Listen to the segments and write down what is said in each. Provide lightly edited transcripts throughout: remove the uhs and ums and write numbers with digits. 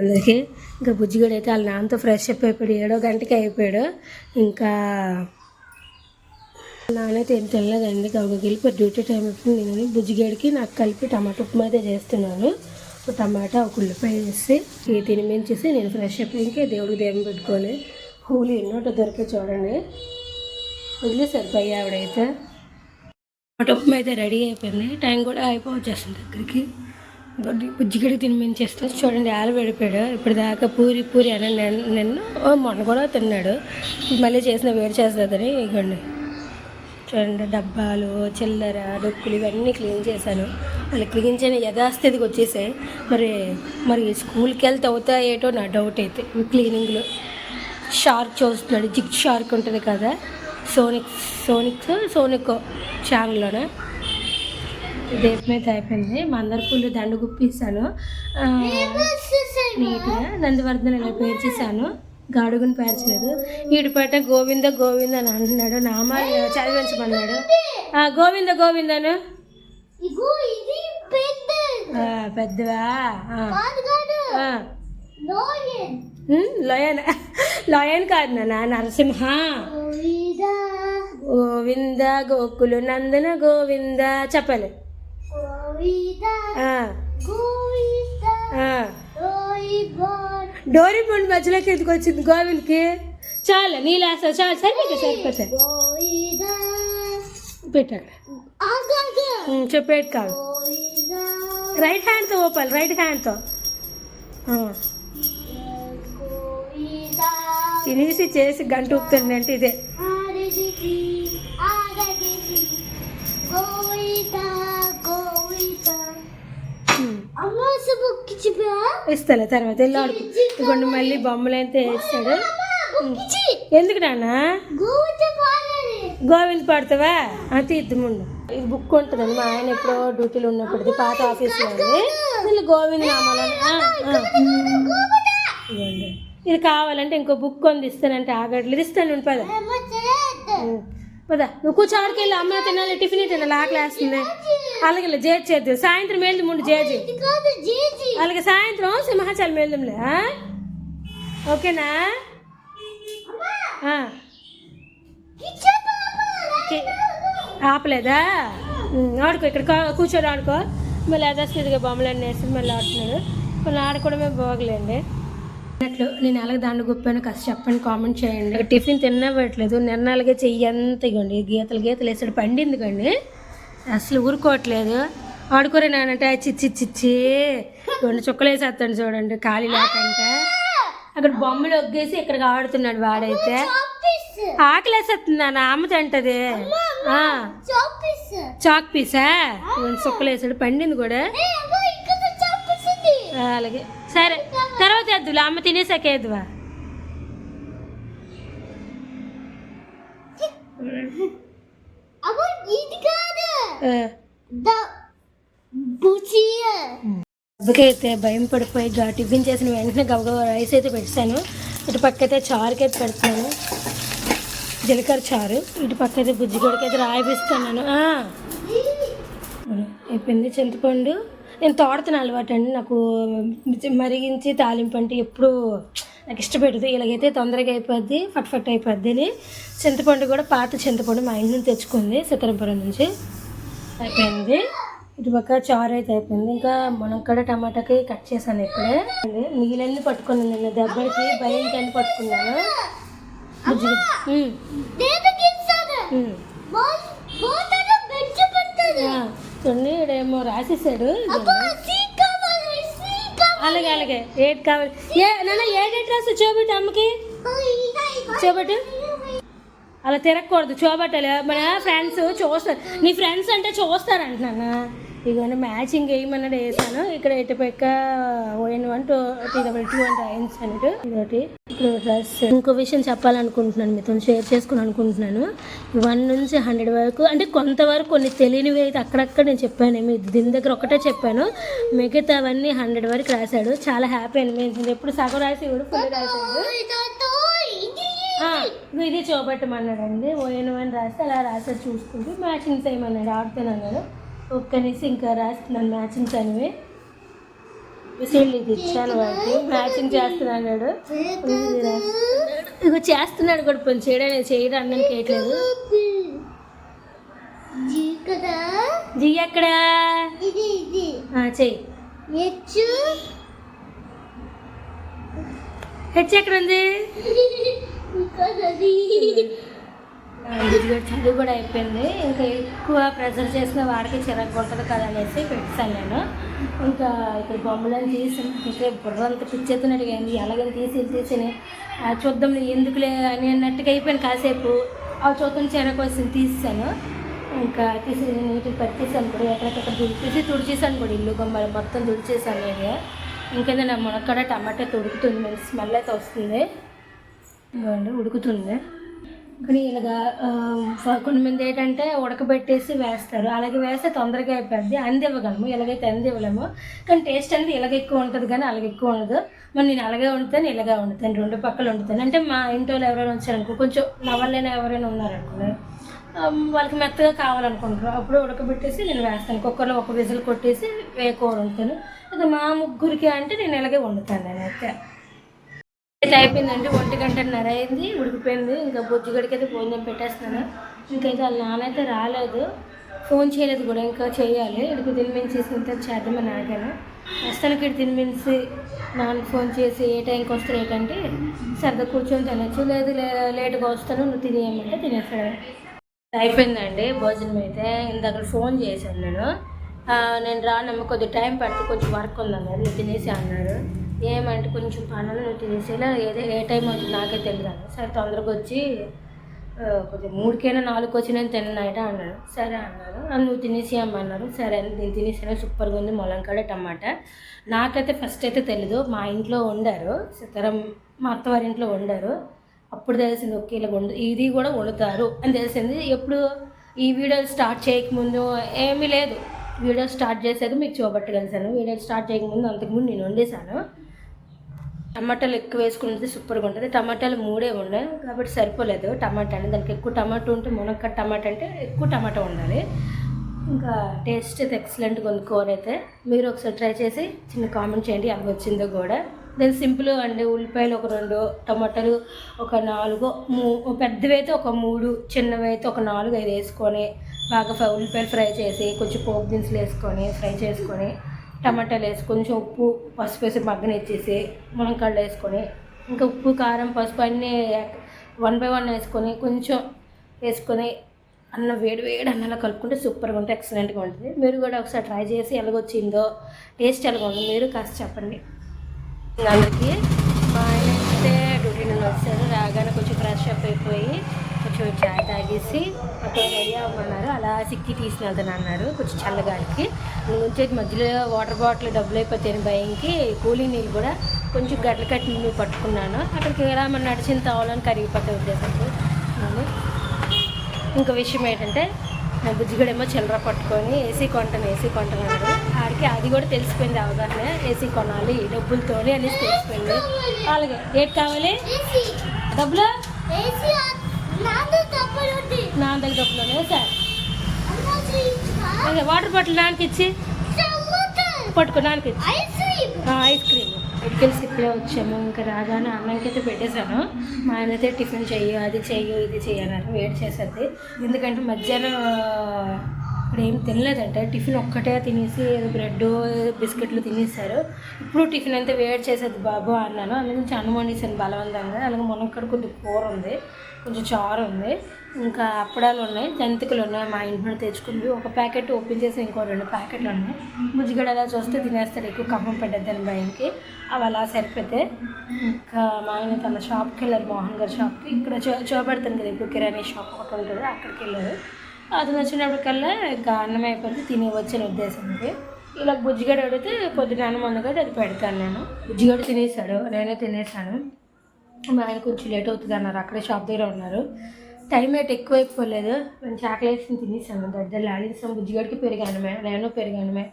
అందరికీ ఇంకా బుజ్జిగడు అయితే వాళ్ళ నాన్నతో ఫ్రెష్ అప్ అయిపోయాడు. 7 గంటకి అయిపోయాడు. ఇంకా నాన్నైతే ఏం తెలియదండి. గబగబా వెళ్ళిపోయి డ్యూటీ టైం అయిపోయింది. నేను బుజ్జిగడికి నాకు కలిపి టమాటా ఉప్మా అయితే చేస్తున్నాను. టమాటా ఒక ఉల్లిపాయ వేసి తినిమించేసి నేను ఫ్రెష్ అప్ ఇంకే దేవుడికి దేవం పెట్టుకొని పూలు ఎన్నోటో దొరికే చూడండి వదిలేసారు పై ఆవిడైతే. టమాటా ఉప్మా అయితే రెడీ అయిపోయింది. టైం కూడా అయిపోవచ్చేస్తుంది దగ్గరికి. బుజ్జిగడికి తినిమించేస్తే చూడండి ఆలు పెడిపోయాడు. ఇప్పుడు దాకా పూరి అని నిన్న మొన్న కూడా తిన్నాడు. మళ్ళీ చేసిన వేడి చేస్తుందని ఇవ్వండి చూడండి. డబ్బాలు చిల్లర డొక్కులు ఇవన్నీ క్లీన్ చేశాను. మళ్ళీ క్లీన్ చేయని యథాస్థితికి వచ్చేసాయి. మరి స్కూల్కి వెళ్తే అవుతా ఏటో నా డౌట్ అయితే. క్లీనింగ్లో షార్క్ చూస్తున్నాడు. జిగ్ షార్క్ ఉంటుంది కదా సోనిక్ ఛానల్లోనే. దేపు మీద అయిపోయింది. మందార పూలు దండ గుప్పిస్తాను నీట్గా. నందివర్ధన ఇలా పేర్చేసాను. గాడుగుని పేర్చలేదు. ఈడిపేట గోవింద గోవింద అని అంటున్నాడు. నామాలు చదివించమన్నాడు. గోవింద గోవిందను పెద్దవా లోయన్ కాదు నాన్న నరసింహ. గోవింద గోకులు నందన గోవింద చెప్పాలి. డోరీ పండు మధ్యలోకి ఎందుకు వచ్చింది గోవింద్కి? చాలు నీళ్ళేస్తా చాలు సరిపోతాయి పెట్టాడు. చెప్పేది కాదు. రైట్ హ్యాండ్తో ఓపాలి. రైట్ హ్యాండ్తో తినేసి చేసి గంట ఊపుతుంది అంటే ఇదే. ఇస్తాలే తర్వాత వెళ్ళి ఆడుకో. ఇదిగోండి మళ్ళీ బొమ్మలు అయితే వేస్తాడు. ఎందుకు నాన్న గోవింద్ పాడతావా? తీద్దు ముందు. ఇది బుక్ ఉంటుందండి. మా ఆయన ఎప్పుడో డ్యూటీలో ఉన్నప్పుడు పాత ఆఫీస్లో ఉంది. గోవింద్ నామాలని ఇది కావాలంటే ఇంకో బుక్ కొని ఇస్తానంటే ఆగట్లేదు. ఇస్తాను పదా నువ్వు కూర్చో ఆడికెళ్ళి. అమ్మ తినాలి టిఫిన్ తినాలి ఆకలి వేస్తుంది. అలాగే జేజ్ చేద్దాం. సాయంత్రం మేల్ది ముందు జేజీ. అలాగే సాయంత్రం సింహాచలం మేల్దంలే. ఓకేనా? ఆపలేదా? ఆడుకో. ఇక్కడ కూర్చొని ఆడుకో. మళ్ళీ యథాస్థితిగా బొమ్మలన్నీ వేసి మళ్ళీ ఆడుతున్నాడు. మళ్ళీ ఆడుకోవడమే బాగలేండి అన్నట్లు. నేను అలాగే దాన్ని గొప్పాను కాస్త చెప్పండి, కామెంట్ చేయండి. టిఫిన్ తినవ్వట్లేదు. నిర్ణయాలుగా చెయ్యంత ఇవ్వండి గీతలు వేసాడు. పండింది కండి అసలు ఊరుకోవట్లేదు. ఆడుకోరే నానంటే చిచ్చి రెండు చుక్కలు వేసేస్తాడు చూడండి ఖాళీ లేకంటే. అక్కడ బొమ్మలు ఒగ్గేసి ఇక్కడికి ఆడుతున్నాడు వాడైతే. ఆకలి వేసేస్తుంది నాన్న. అమ్మ తింటది. చాక్ పీసా రెండు చుక్కలు వేసాడు. పండింది కూడా. అలాగే సరే తర్వాత వేద్దులే. అమ్మ తినేసాక వేద్దువా? అయితే భయం పడిపోయి టిఫిన్ చేసిన వెంటనే గబగబా రైస్ అయితే పెట్టాను. ఇటు పక్క అయితే చారుకి అయితే పెడుతున్నాను. జీలకర్ర చారు. ఇటు పక్క అయితే బుజ్జిగడికి అయితే రాయిపిస్తాను. అయిపోయింది. చింతపండు నేను తోడుతున్న అలవాటు అండి. నాకు మరిగించి తాలింపు అంటే ఎప్పుడు నాకు ఇష్టపెడుతుంది. ఇలాగైతే తొందరగా అయిపోద్ది, ఫట్ అయిపోద్ది అని. చింతపండు కూడా పాత చింతపండు మా ఇంటి నుంచి తెచ్చుకుంది సీతారాంపురం నుంచి. అయిపోయింది. ఇటు పక్క చారు అయితే అయిపోయింది. ఇంకా మునక్కాడ టమాటాకి కట్ చేశాను ఇప్పుడే. నీళ్ళన్నీ పట్టుకున్నాను. నిన్న దెబ్బడికి భయంకి అన్ని పట్టుకున్నాను. చూడండి ఇడేమో రాసేసాడు. అలాగే ఏది కావాలి నాన్న? ఏడేటి రాసు చూపెట్టు అమ్మకి. చూపెట్టు. అలా తిరగకూడదు. చూపెట్టాలి. మన ఫ్రెండ్స్ చూస్తారు. నీ ఫ్రెండ్స్ అంటే చూస్తారంట నాన్న. ఇవన్నీ మ్యాచింగ్ వేయమన్నాడు. వేసాను. ఇక్కడ ఎటు పక్క ON1 TW2 అని రాయించాను. ఇదొకటి. ఇక్కడ డ్రెస్. ఇంకో విషయం చెప్పాలనుకుంటున్నాను, మీతో షేర్ చేసుకుని అనుకుంటున్నాను. 1 నుంచి 100 వరకు అంటే కొంతవరకు కొన్ని తెలియనివి అయితే అక్కడక్కడ నేను చెప్పాను. దీని దగ్గర ఒకటే చెప్పాను. మిగతావన్నీ 100 వరకు రాశాడు. చాలా హ్యాపీ అనిపించింది. ఎప్పుడు సగం రాసి కూడా ఫుల్ రాశాడు. ఇది చూపెట్టమన్నాడండి. ON1 రాస్తే అలా రాసాడు. చూసుకుంటూ మ్యాచింగ్స్ వేయమన్నాడు. ఆడుతున్నాను ఒక్కనేసి ఇంకా రాస్తున్నాను మ్యాచింగ్స్ అనేవి. విసిల్ ఇది ఇచ్చాను వాడికి మ్యాచింగ్ చేస్తున్నాడు. ఇగో చేస్తున్నాడు కూడా కొంచెం చేయడం అన్నం చేయట్లేదు. జీ ఎక్కడ చెయ్యి హెచ్ ఎక్కడ ఉంది. చదువు కూడా అయిపోయింది. ఇంకా ఎక్కువ ప్రెజర్ చేసిన వాడికి చిరాకు ఉంటుంది కదా అనేసి పెట్టాను నేను. ఇంకా ఇక్కడ బొమ్మలను తీసి ఇంకా బుర్రంతా పిచ్చెత్తున్నట్టుగా అయింది. ఎలాగని తీసి చూద్దాం ఎందుకులే అని అన్నట్టుగా అయిపోయాను. కాసేపు అవి చూద్దాం చిరాకు వచ్చింది తీసాను. ఇంకా తీసి నీటికి పట్టేసాను కూడా, ఎక్కడెక్కడ తుడిచేసాను కూడా, ఇల్లు గమ్మలు మొత్తం తుడిచేసాను నేను. ఇంకేంటే నా మునక్కడ టమాటా ఉడుకుతుంది, మంచి స్మెల్ అయితే వస్తుంది, ఉడుకుతుంది. కానీ ఇలాగా కొంతమంది ఏంటంటే ఉడకబెట్టేసి వేస్తారు, అలాగే వేస్తే తొందరగా అయిపోద్ది. అందివ్వగలము, ఇలాగైతే అందివ్వలేము. కానీ టేస్ట్ అనేది ఇలాగ ఎక్కువ ఉంటుంది కానీ అలాగే ఎక్కువ ఉండదు. మరి నేను అలాగే వండుతాను, ఇలాగే వండుతాను, రెండు పక్కలు వండుతాను. అంటే మా ఇంట్లో ఎవరైనా వచ్చారనుకో, కొంచెం నవ్వలేని ఎవరైనా ఉన్నారనుకో, వాళ్ళకి మెత్తగా కావాలనుకుంటారు, అప్పుడు ఉడకబెట్టేసి నేను వేస్తాను. కుక్కర్లో ఒక విజిల్ కొట్టేసి కూర వండుతాను. అది మా ముగ్గురికి అంటే నేను ఇలాగే వండుతాను. నేనైతే అయిపోయిందండి, 1:30 అయింది, ఉడికిపోయింది. ఇంకా బొజ్జుగడికి అయితే భోజనం పెట్టేస్తున్నాను. ఇంకైతే వాళ్ళ నాన్నైతే రాలేదు, ఫోన్ చేయలేదు కూడా, ఇంకా చేయాలి. ఇక్కడికి తినిమించి చేద్దామని ఆగాను. వస్తానికి ఇక్కడ తినిమించి నాన్నకి ఫోన్ చేసి ఏ టైంకి వస్తాను ఏంటంటే సరదా కూర్చొని తినచ్చు, లేదు లేటుగా వస్తాను నువ్వు తినేయమంటే తినేస్తాడు. అయిపోయిందండి భోజనం అయితే. ఇందాక ఫోన్ చేశాను నేను రానమ్మ కొద్దిగా టైం పడితే కొంచెం వర్క్ ఉందన్నారు, నువ్వు తినేసి అన్నారు. ఏమంటే కొంచెం పనులు నువ్వు తినేసేలా, ఏ టైం అవుతుంది నాకే తెలియదు అన్న. సరే తొందరగా వచ్చి కొంచెం 3కైనా 4కి వచ్చి నేను తిన్నాయట అన్నాడు. సరే అన్నారు. నువ్వు తినేసి అమ్మన్నారు. సరే అని నేను తినేసాను. సూపర్గా ఉంది ములంకాడ టమాటా. నాకైతే ఫస్ట్ అయితే తెలీదు, మా ఇంట్లో వండారు, సీతారాం మా అత్తవారి ఇంట్లో వండారు. అప్పుడు తెలిసింది ఓకే ఇలా ఇది కూడా వండుతారు అని తెలిసింది. ఎప్పుడు ఈ వీడియో స్టార్ట్ చేయకముందు ఏమీ లేదు, వీడియో స్టార్ట్ చేసేది మీకు చూపట్టగలిసాను. వీడియో స్టార్ట్ చేయకముందు అంతకుముందు నేను వండేసాను. టమాటాలు ఎక్కువ వేసుకుంటే సూపర్గా ఉంటుంది. టమాటాలు 3 ఉన్నాయి కాబట్టి సరిపోలేదు టమాటా అని, దానికి ఎక్కువ టమాటా ఉంటే మునక్కాడ టమాటా అంటే ఎక్కువ టమాటా ఉండాలి. ఇంకా టేస్ట్ అయితే ఎక్సలెంట్గా ఉంది కూర అయితే. మీరు ఒకసారి ట్రై చేసి చిన్న కామెంట్ చేయండి ఎలా వచ్చిందో కూడా. దాని సింపుల్ అండి, ఉల్లిపాయలు ఒక 2, టమాటాలు ఒక 4, పెద్దవి అయితే ఒక 3, చిన్నవి అయితే ఒక 4, 5 వేసుకొని బాగా ఉల్లిపాయలు ఫ్రై చేసి కొంచెం పోపు దినుసులు వేసుకొని ఫ్రై చేసుకొని టమాటాలు వేసి కొంచెం ఉప్పు పసుపు వేసి మగ్గనిచ్చేసి మునక్కాడలు వేసుకొని ఇంకా ఉప్పు కారం పసుపు అన్నీ 1 by 1 వేసుకొని కొంచెం వేసుకొని అన్నం వేడి అన్నంలో కలుపుకుంటే సూపర్గా ఉంటుంది, ఎక్సలెంట్గా ఉంటుంది. మీరు కూడా ఒకసారి ట్రై చేసి ఎలాగొచ్చిందో టేస్ట్ ఎలాగ ఉందో మీరు కాస్త చెప్పండి. అందరికీ మా ఆయన అయితే డ్యూటీ నుండి వచ్చారు, రాగానే కొంచెం ఫ్రెష్ అప్ అయిపోయి కొంచెం చాయ్ తాగేసి అక్కడ రెడీ అవ్వమన్నారు. అలా సిక్కి తీసుకెళ్తాను అన్నారు కొంచెం చల్లగాలికి. నుంచి మధ్యలో వాటర్ బాటిల్ డబ్బులు అయిపోతాయని భయంకి కూలింగ్ నీళ్ళు కూడా కొంచెం గడ్డలు కట్టి నీళ్ళు పట్టుకున్నాను. అక్కడికి ఎలా మనం నడిచిన తావాలని కరిగిపోతే ఉద్దేశంతో. ఇంకో విషయం ఏంటంటే నా బుజ్జిగడేమో చిల్లర పట్టుకొని ఏసీ కొంటున్నాడు. ఆడికి అది కూడా తెలిసిపోయింది అవగాహన, ఏసీ కొనాలి డబ్బులతోని అనేసి తెలిసిపోయింది. అలాగే ఏటి కావాలి డబ్బులు, నా దగ్గర డబ్బులు సార్. వాటర్ బాటిల్ నాన్నకి ఇచ్చి పట్టుకోడానికి ఐస్ క్రీమ్ ఇటుకెళ్ళి ఇప్పుడే వచ్చాము. ఇంకా రాగానే అన్నంకి అయితే పెట్టేశాను. మా ఆయన అయితే టిఫిన్ చెయ్యి అది చెయ్యి ఇది చెయ్యన్నారు, వేడి చేసేది. ఎందుకంటే మధ్యాహ్నం ఇప్పుడు ఏం తినలేదంటే టిఫిన్ ఒక్కటే తినేసి బ్రెడ్ బిస్కెట్లు తినేసారు. ఇప్పుడు టిఫిన్ అంతా వేడి చేసేది బాబు అన్నాను, అందుకని అన్నం వండేసాను బలవంతంగా. అలాగే మునక్కాడ కొద్దిగా కూర ఉంది, కొంచెం చారు ఉంది, ఇంకా అప్పడాలు ఉన్నాయి, జంతికలు ఉన్నాయి, మా ఇంట్లో తెచ్చుకుంది. ఒక ప్యాకెట్ ఓపెన్ చేసి ఇంకో 2 ప్యాకెట్లు ఉన్నాయి. బుజ్జిగడ అలా చూస్తే తినేస్తారు, ఎక్కువ కమ్మం పడ్డద్దని భయంకి అవి అలా సరిపోతే. ఇంకా మా ఆయన తన షాప్కి వెళ్ళారు, మోహన్ గారి షాప్కి. ఇక్కడ చూపెడతాను కదా ఇప్పుడు కిరాణీ షాప్ ఒకటి ఉంటుంది, అక్కడికి వెళ్ళారు. అతను వచ్చినప్పటికల్లా ఇంకా అన్నం అయిపోతే తిని వచ్చిన ఉద్దేశంకి. ఇలా బుజ్జిగడ అడిగితే పొద్దున అన్నం వండుకొని అది పెడతాను నేను. బుజ్జిగడ తినేసాడు, నేనే తినేసాను. మా ఆయన కొంచెం లేట్ అవుతుంది అన్నారు, అక్కడే షాప్ దగ్గర ఉన్నారు. టైం అయితే ఎక్కువైపోలేదు, నేను చాక్లెట్స్ని తినేసాను, దద్దలు ఆడించాం. బుజ్జిగడికి పెరిగానమే, నేను పెరిగానమే.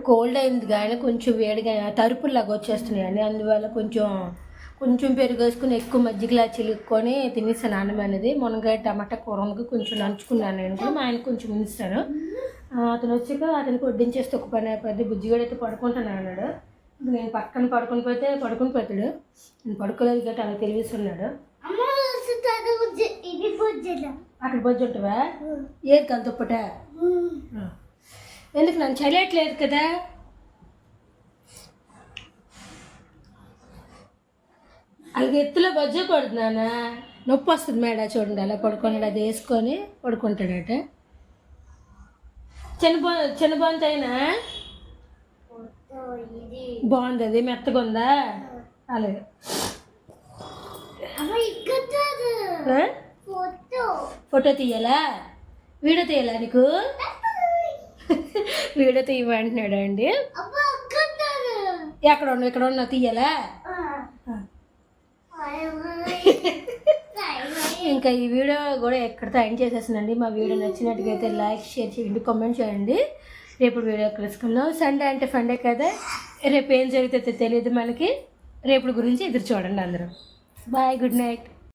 కోల్డ్ అయింది కానీ కొంచెం వేడిగా తరుపులాగా వచ్చేస్తున్నాయండి, అందువల్ల కొంచెం కొంచెం పెరుగు వేసుకుని ఎక్కువ మజ్జిగలా చిలుక్కొని తినేసాను అన్నం అనేది. మునగాయ టమాటా కూర ఉంది, కొంచెం నంచుకున్నాను నేను కూడా. మా ఆయనకు కొంచెం ఉంచాను. అతను వచ్చాక అతనికి వడ్డించేస్తే ఒక పని అయిపోద్ది. బుజ్జిగాడు అయితే పడుకుంటాను అన్నాడు. నేను పక్కన పడుకుని పోతాడు. నేను పడుకోలేదు కాబట్టి అలా తెలివిస్తున్నాడు. అక్కడ బొజ్జు ఉంటావా? ఏది కలుతుప్పట? ఎందుకు నన్ను చలియట్లేదు కదా. అలాగే ఎత్తులో బొజ్జు పడుతున్నానా, నొప్పి వస్తుంది మేడ. చూడండి అలా పడుకున్నాడు, అది వేసుకొని పడుకుంటాడట. చిన్న బొంత అయినా బాగుంది, అది మెత్తగా ఉందా? అలాగే ఫోటో తీయాలా? వీడియో తీయాలా నీకు? వీడియో తీయమంటున్నాడు అండి. ఎక్కడ ఉన్నావు తీయాలా? ఇంకా ఈ వీడియో కూడా ఎక్కడితో ఎండ్ చేసేసానండి. మా వీడియో నచ్చినట్టుగైతే లైక్, షేర్ చేయండి, కామెంట్ చేయండి. రేపు వీడియో కలుసుకుందాం. సండే అంటే ఫండే కదా, రేపు ఏం జరుగుతుందో తెలియదు మనకి. రేపు గురించి ఎదురు చూడండి అందరూ. Bye, good night.